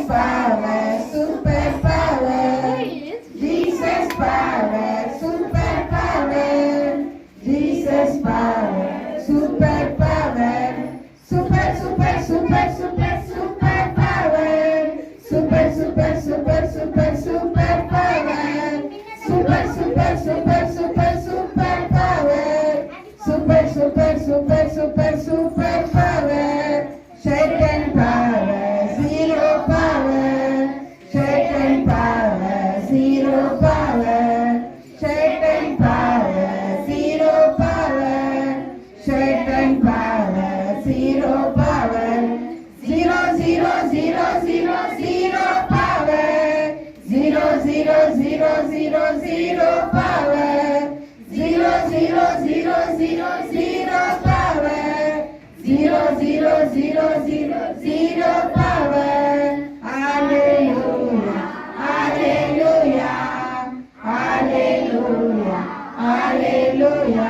power, super power. Jesus power, super power. Jesus power, super power. Super, super, super, super, super power. Super, super, super, super, super power. Super, super, super, super, super power. Super, super, super, super, super power. Satan power, zero power. Satan power, zero power. Satan power, zero power. Satan power, zero power. Zero, zero, zero, zero, zero power. Zero, zero, zero, zero, zero power. Zero, zero, zero, zero, zero power. Zero, zero, zero, zero, zero power. Hallelujah, hallelujah, hallelujah, hallelujah.